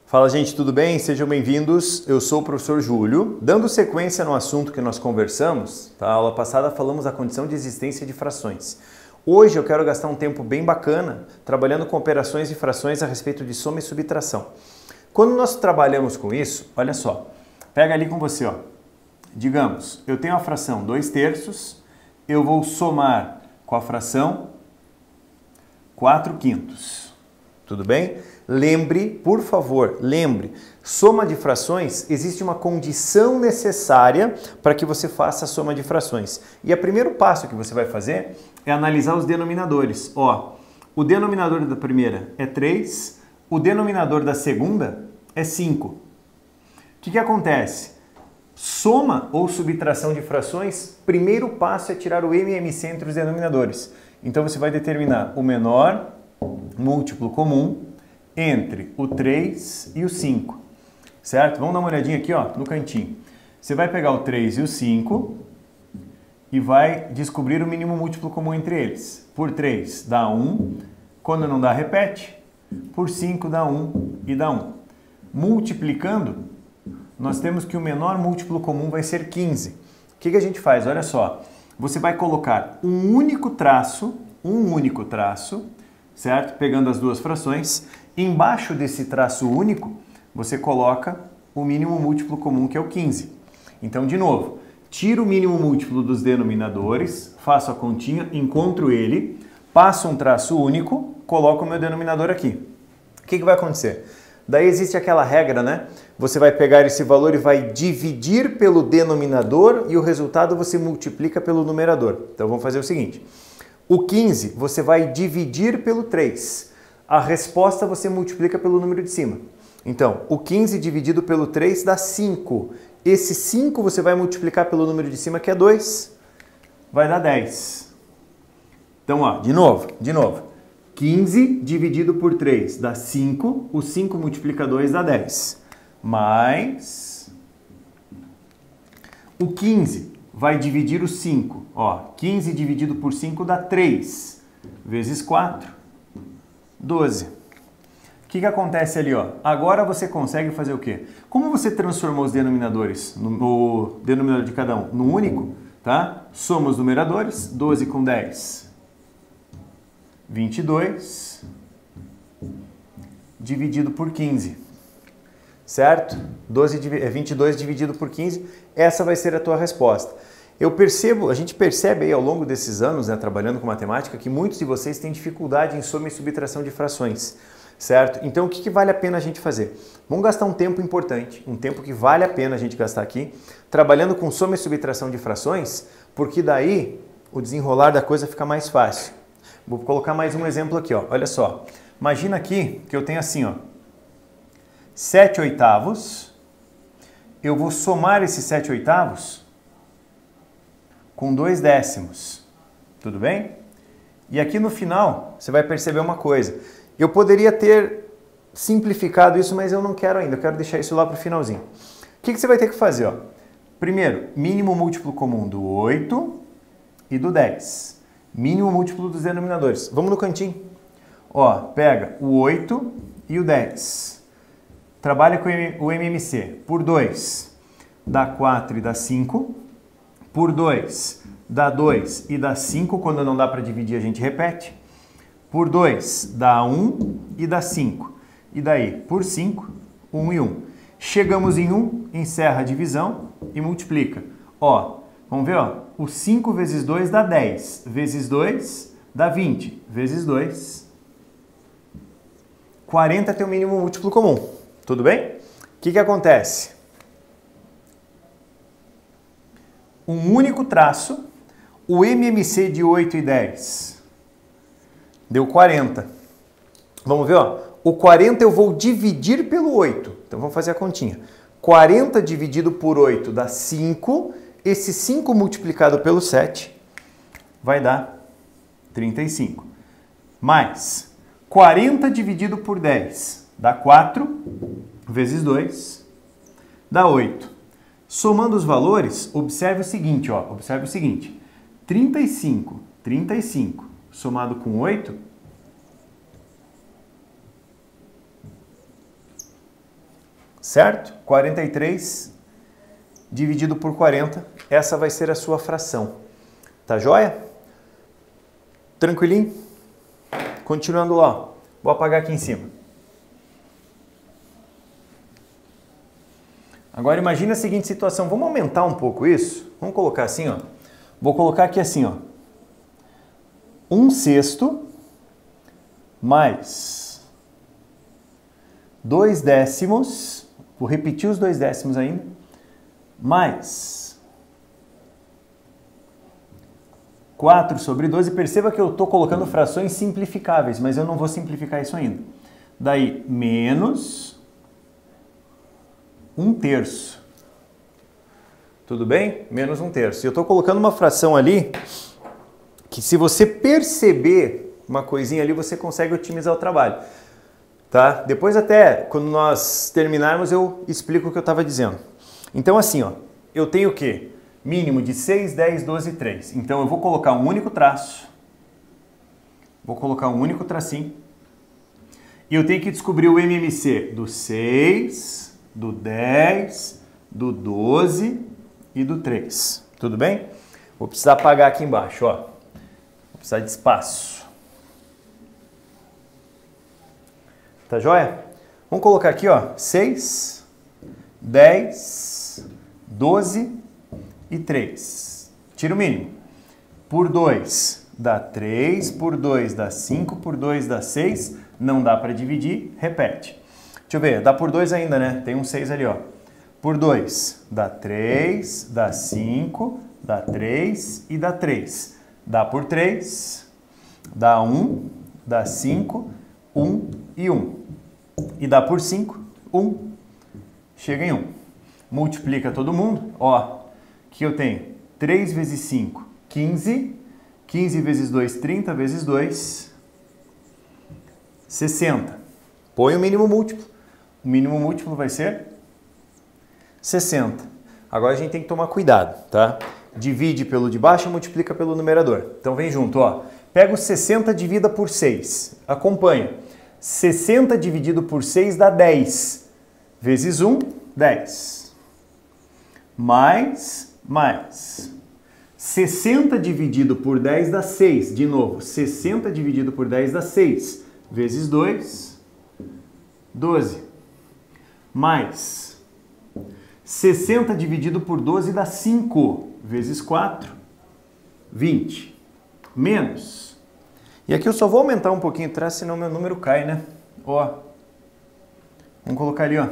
Fala, gente, tudo bem? Sejam bem-vindos. Eu sou o professor Júlio. Dando sequência no assunto que nós conversamos, tá? A aula passada falamos da condição de existência de frações. Hoje eu quero gastar um tempo bem bacana trabalhando com operações e frações a respeito de soma e subtração. Quando nós trabalhamos com isso, olha só, pega ali com você, ó. Digamos, eu tenho a fração 2/3, eu vou somar com a fração 4/5. Tudo bem? Lembre, por favor, lembre, soma de frações, existe uma condição necessária para que você faça a soma de frações. E o primeiro passo que você vai fazer é analisar os denominadores. Ó, o denominador da primeira é 3, o denominador da segunda é 5. O que acontece? Soma ou subtração de frações, primeiro passo é tirar o MMC entre os denominadores. Então você vai determinar o menor múltiplo comum entre o 3 e o 5, certo? Vamos dar uma olhadinha aqui, ó, no cantinho. Você vai pegar o 3 e o 5 e vai descobrir o mínimo múltiplo comum entre eles. Por 3 dá 1, quando não dá, repete. Por 5 dá 1 e dá 1. Multiplicando, nós temos que o menor múltiplo comum vai ser 15. O que a gente faz? Olha só, você vai colocar um único traço, certo? Pegando as duas frações. Embaixo desse traço único, você coloca o mínimo múltiplo comum, que é o 15. Então, de novo, tiro o mínimo múltiplo dos denominadores, faço a continha, encontro ele, passo um traço único, coloco o meu denominador aqui. O que vai acontecer? Daí existe aquela regra, né? Você vai pegar esse valor e vai dividir pelo denominador e o resultado você multiplica pelo numerador. Então, vamos fazer o seguinte. O 15 você vai dividir pelo 3. A resposta você multiplica pelo número de cima. Então, o 15 dividido pelo 3 dá 5. Esse 5 você vai multiplicar pelo número de cima, que é 2. Vai dar 10. Então, ó, de novo. 15 dividido por 3 dá 5. O 5 multiplica 2 dá 10. Mais o 15 vai dividir o 5. Ó, 15 dividido por 5 dá 3. Vezes 4. 12. O que acontece ali, ó? Agora você consegue fazer o quê? Como você transformou os denominadores, no denominador de cada um, no único, tá? Soma os numeradores, 12 com 10, 22, dividido por 15, certo? 22 dividido por 15, essa vai ser a tua resposta. A gente percebe aí ao longo desses anos, né, trabalhando com matemática, que muitos de vocês têm dificuldade em soma e subtração de frações, certo? Então, o que vale a pena a gente fazer? Vamos gastar um tempo importante, um tempo que vale a pena a gente gastar aqui, trabalhando com soma e subtração de frações, porque daí o desenrolar da coisa fica mais fácil. Vou colocar mais um exemplo aqui, ó. Olha só. Imagina aqui que eu tenho assim, ó, 7/8. Eu vou somar esses 7/8 com 2/10, tudo bem? E aqui no final, você vai perceber uma coisa. Eu poderia ter simplificado isso, mas eu não quero ainda, eu quero deixar isso lá para o finalzinho. O que você vai ter que fazer? Ó? Primeiro, mínimo múltiplo comum do 8 e do 10. Mínimo múltiplo dos denominadores. Vamos no cantinho. Ó, pega o 8 e o 10. Trabalha com o MMC. Por 2, dá 4 e dá 5. Por 2, dá 2 e dá 5. Quando não dá para dividir, a gente repete. Por 2, dá 1 e dá 5. E daí, por 5, 1 e 1. Chegamos em 1, encerra a divisão e multiplica. Ó, vamos ver, ó. O 5 vezes 2 dá 10. Vezes 2 dá 20. Vezes 2, 40 é teu mínimo múltiplo comum. Tudo bem? O que acontece? Um único traço, o MMC de 8 e 10 deu 40. Vamos ver, ó. O 40 eu vou dividir pelo 8. Então vamos fazer a continha. 40 dividido por 8 dá 5. Esse 5 multiplicado pelo 7 vai dar 35. Mais 40 dividido por 10 dá 4. Vezes 2 dá 8. Somando os valores, observe o seguinte, ó, 35 somado com 8 certo? 43 dividido por 40, essa vai ser a sua fração. Tá joia? Tranquilinho? Continuando lá, ó. Vou apagar aqui em cima. Agora imagina a seguinte situação, vamos aumentar um pouco isso? Vamos colocar assim, ó. Vou colocar aqui assim, ó. 1/6 mais 2/10, vou repetir os 2/10 ainda, mais 4/12. Perceba que eu estou colocando frações simplificáveis, mas eu não vou simplificar isso ainda. Daí, menos 1/3. Tudo bem? Menos 1/3. E eu estou colocando uma fração ali que, se você perceber uma coisinha ali, você consegue otimizar o trabalho. Tá? Depois, até quando nós terminarmos, eu explico o que eu estava dizendo. Então, assim, ó, eu tenho o quê? Mínimo de 6, 10, 12 e 3. Então, eu vou colocar um único traço. Vou colocar um único tracinho. E eu tenho que descobrir o MMC do 6, do 10, do 12 e do 3. Tudo bem? Vou precisar apagar aqui embaixo, ó. Vou precisar de espaço. Tá joia? Vamos colocar aqui, ó, 6, 10, 12 e 3. Tira o mínimo. Por 2 dá 3, por 2 dá 5, por 2 dá 6. Não dá para dividir, repete. Deixa eu ver, dá por 2 ainda, né? Tem um 6 ali, ó. Por 2 dá 3, dá 5, dá 3 e dá 3. Dá por 3, dá 1, dá 5, 1 e 1. E dá por 5, 1. Chega em 1. Multiplica todo mundo. Ó, aqui eu tenho 3 vezes 5, 15. 15 vezes 2, 30 vezes 2, 60. Põe o mínimo múltiplo. O mínimo múltiplo vai ser 60. Agora a gente tem que tomar cuidado, tá? Divide pelo de baixo e multiplica pelo numerador. Então vem junto, ó. Pega o 60, divida por 6. Acompanha. 60 dividido por 6 dá 10. Vezes 1, 10. Mais 60 dividido por 10 dá 6. De novo, 60 dividido por 10 dá 6. Vezes 2, 12. Mais 60 dividido por 12 dá 5. Vezes 4, 20. Menos. E aqui eu só vou aumentar um pouquinho atrás, senão meu número cai, né? Ó. Vamos colocar ali, ó.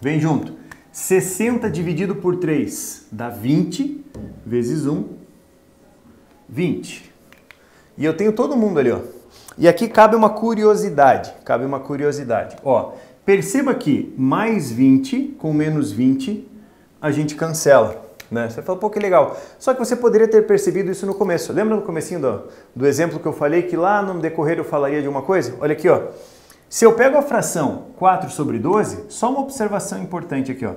Vem junto. 60 dividido por 3 dá 20. Vezes 1, 20. E eu tenho todo mundo ali, ó. E aqui cabe uma curiosidade. Ó, perceba que mais 20 com menos 20 a gente cancela, né? Você fala, pô, que legal. Só que você poderia ter percebido isso no começo. Lembra no comecinho do exemplo que eu falei que lá no decorrer eu falaria de uma coisa? Olha aqui, ó. Se eu pego a fração 4/12, só uma observação importante aqui, ó.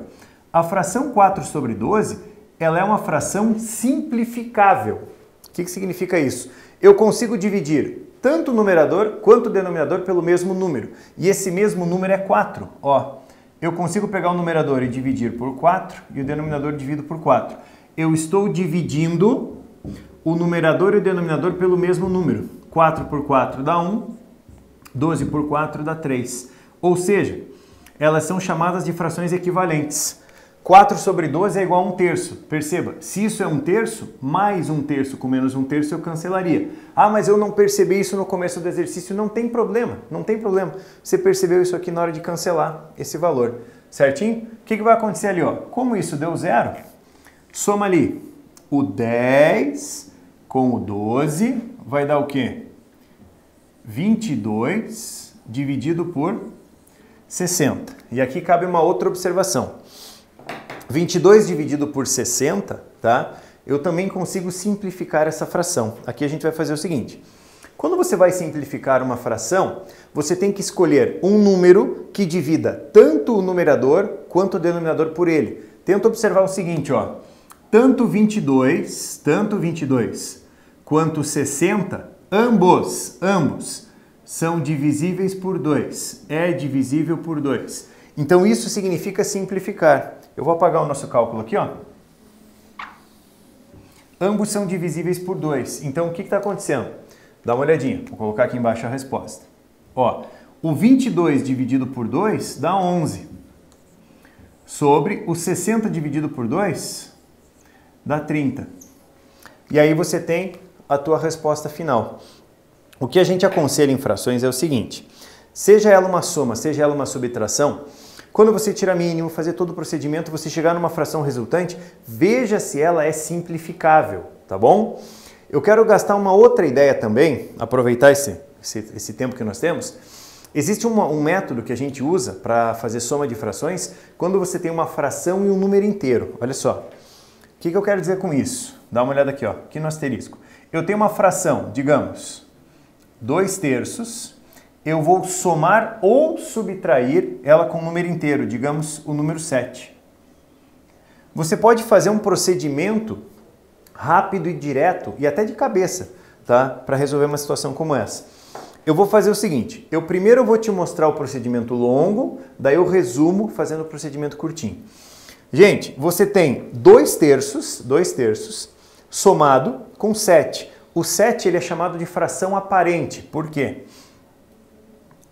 A fração 4/12, ela é uma fração simplificável. O que significa isso? Eu consigo dividir tanto o numerador quanto o denominador pelo mesmo número. E esse mesmo número é 4. Ó, eu consigo pegar o numerador e dividir por 4 e o denominador divido por 4. Eu estou dividindo o numerador e o denominador pelo mesmo número. 4 por 4 dá 1, 12 por 4 dá 3. Ou seja, elas são chamadas de frações equivalentes. 4/12 é igual a 1/3. Perceba, se isso é 1/3, mais 1/3 com menos 1/3 eu cancelaria. Ah, mas eu não percebi isso no começo do exercício. Não tem problema, não tem problema. Você percebeu isso aqui na hora de cancelar esse valor, certinho? O que vai acontecer ali, ó? Como isso deu 0, soma ali o 10 com o 12, vai dar o quê? 22 dividido por 60. E aqui cabe uma outra observação. 22 dividido por 60, tá? Eu também consigo simplificar essa fração. Aqui a gente vai fazer o seguinte. Quando você vai simplificar uma fração, você tem que escolher um número que divida tanto o numerador quanto o denominador por ele. Tenta observar o seguinte, ó. Tanto 22 quanto 60, ambos são divisíveis por 2. É divisível por 2. Então isso significa simplificar. Eu vou apagar o nosso cálculo aqui, ó. Ambos são divisíveis por 2. Então o que está acontecendo? Dá uma olhadinha. Vou colocar aqui embaixo a resposta. Ó, o 22 dividido por 2 dá 11. Sobre o 60 dividido por 2 dá 30. E aí você tem a tua resposta final. O que a gente aconselha em frações é o seguinte: seja ela uma soma, seja ela uma subtração, quando você tira mínimo, fazer todo o procedimento, você chegar numa fração resultante, veja se ela é simplificável, tá bom? Eu quero gastar uma outra ideia também, aproveitar esse tempo que nós temos. Existe um método que a gente usa para fazer soma de frações quando você tem uma fração e um número inteiro. Olha só, o que eu quero dizer com isso? Dá uma olhada aqui, ó, aqui no asterisco. Eu tenho uma fração, digamos, 2/3, eu vou somar ou subtrair ela com um número inteiro, digamos o número 7. Você pode fazer um procedimento rápido e direto e até de cabeça, tá? Para resolver uma situação como essa. Eu vou fazer o seguinte, primeiro eu vou te mostrar o procedimento longo, daí eu resumo fazendo o procedimento curtinho. Gente, você tem 2/3 somado com 7. O 7 ele é chamado de fração aparente. Por quê?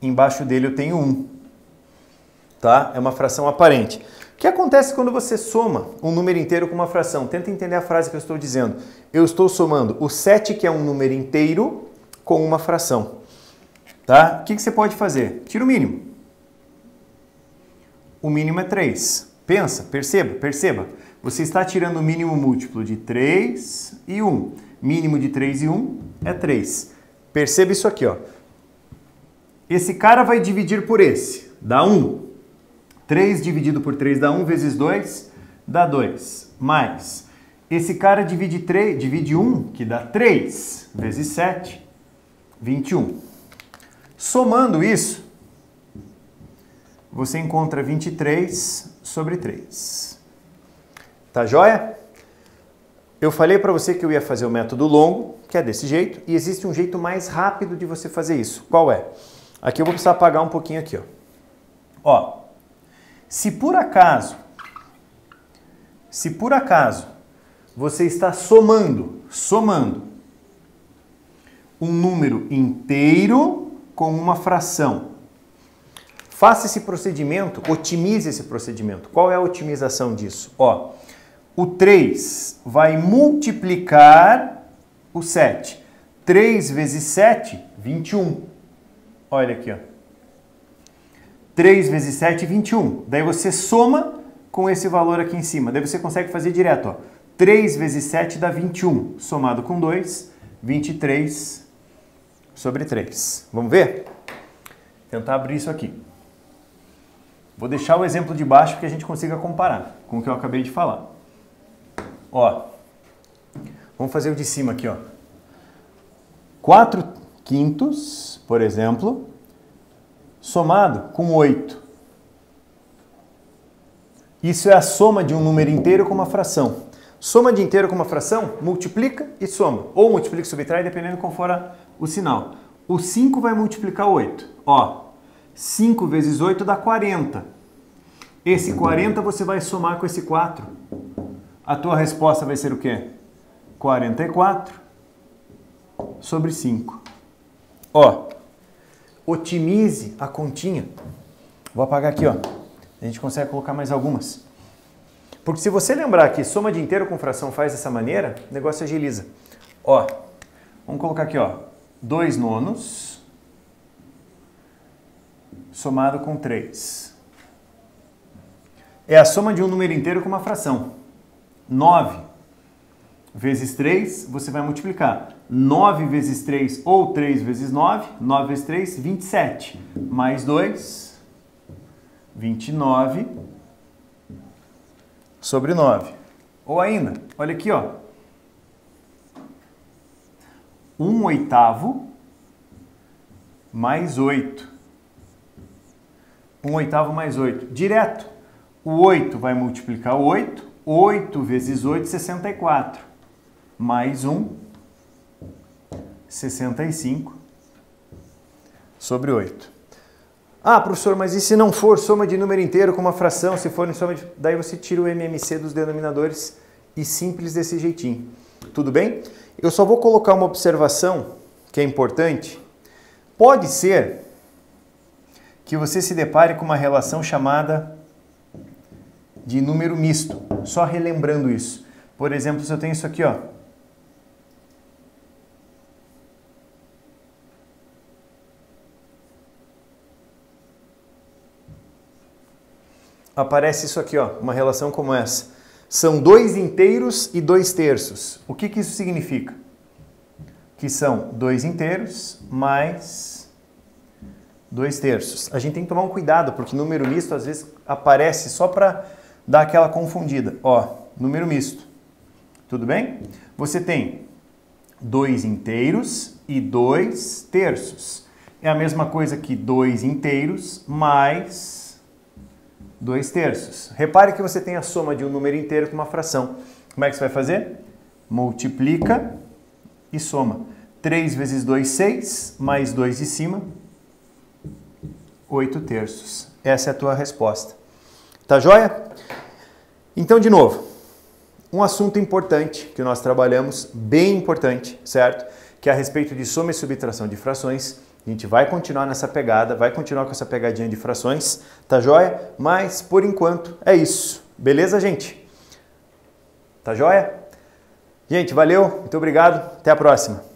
Embaixo dele eu tenho 1. Tá? É uma fração aparente. O que acontece quando você soma um número inteiro com uma fração? Tenta entender a frase que eu estou dizendo. Eu estou somando o 7, que é um número inteiro, com uma fração. Tá? O que você pode fazer? Tira o mínimo. O mínimo é 3. Pensa, perceba. Você está tirando o mínimo múltiplo de 3 e 1. Mínimo de 3 e 1 é 3. Perceba isso aqui, ó. Esse cara vai dividir por esse, dá 1. 3 dividido por 3 dá 1, vezes 2 dá 2. Mais, esse cara divide 1, que dá 3, vezes 7, 21. Somando isso, você encontra 23 sobre 3. Tá joia? Eu falei para você que eu ia fazer o método longo, que é desse jeito, e existe um jeito mais rápido de você fazer isso. Qual é? Aqui eu vou precisar apagar um pouquinho aqui, ó. Ó, se por acaso você está somando um número inteiro com uma fração, faça esse procedimento, otimize esse procedimento. Qual é a otimização disso? Ó, o 3 vai multiplicar o 7. 3 vezes 7, 21. Olha aqui, ó. 3 vezes 7, 21. Daí você soma com esse valor aqui em cima. Daí você consegue fazer direto, ó. 3 vezes 7 dá 21. Somado com 2, 23 sobre 3. Vamos ver? Tentar abrir isso aqui. Vou deixar o exemplo de baixo para que a gente consiga comparar com o que eu acabei de falar. Ó, vamos fazer o de cima aqui, ó. 4/5, por exemplo, somado com 8. Isso é a soma de um número inteiro com uma fração. Soma de inteiro com uma fração, multiplica e soma. Ou multiplica e subtrai, dependendo de qual for o sinal. O 5 vai multiplicar 8. Ó, 5 vezes 8 dá 40. Esse 40 você vai somar com esse 4. A tua resposta vai ser o quê? 44 sobre 5. Ó, otimize a continha. Vou apagar aqui, ó. A gente consegue colocar mais algumas. Porque se você lembrar que soma de inteiro com fração faz dessa maneira, o negócio agiliza. Ó, vamos colocar aqui, ó. 2/9 somado com 3. É a soma de um número inteiro com uma fração. 9 vezes 3, você vai multiplicar. 9 vezes 3 ou 3 vezes 9, 9 vezes 3, 27. Mais 2, 29 sobre 9. Ou ainda, olha aqui, ó. 1/8 mais 8. 1/8 mais 8. Direto. O 8 vai multiplicar o 8. 8 vezes 8, 64. Mais 1, 65 sobre 8. Ah, professor, mas e se não for soma de número inteiro com uma fração, se for em soma de... Daí você tira o MMC dos denominadores e simples desse jeitinho. Tudo bem? Eu só vou colocar uma observação que é importante. Pode ser que você se depare com uma relação chamada de número misto. Só relembrando isso. Por exemplo, se eu tenho isso aqui, ó. Aparece isso aqui, ó, uma relação como essa. São 2 inteiros e 2 terços. O que isso significa? Que são 2 inteiros mais 2 terços. A gente tem que tomar um cuidado, porque número misto às vezes aparece só para dar aquela confundida. Ó, número misto. Tudo bem? Você tem 2 inteiros e 2 terços. É a mesma coisa que 2 inteiros mais 2 terços. Repare que você tem a soma de um número inteiro com uma fração. Como é que você vai fazer? Multiplica e soma. 3 vezes 2, 6, mais 2 de cima, 8 terços. Essa é a tua resposta. Tá joia? Então, de novo, um assunto importante que nós trabalhamos, bem importante, certo? Que é a respeito de soma e subtração de frações. A gente vai continuar nessa pegada, vai continuar com essa pegadinha de frações, tá joia? Mas, por enquanto, é isso. Beleza, gente? Tá joia? Gente, valeu, muito obrigado, até a próxima.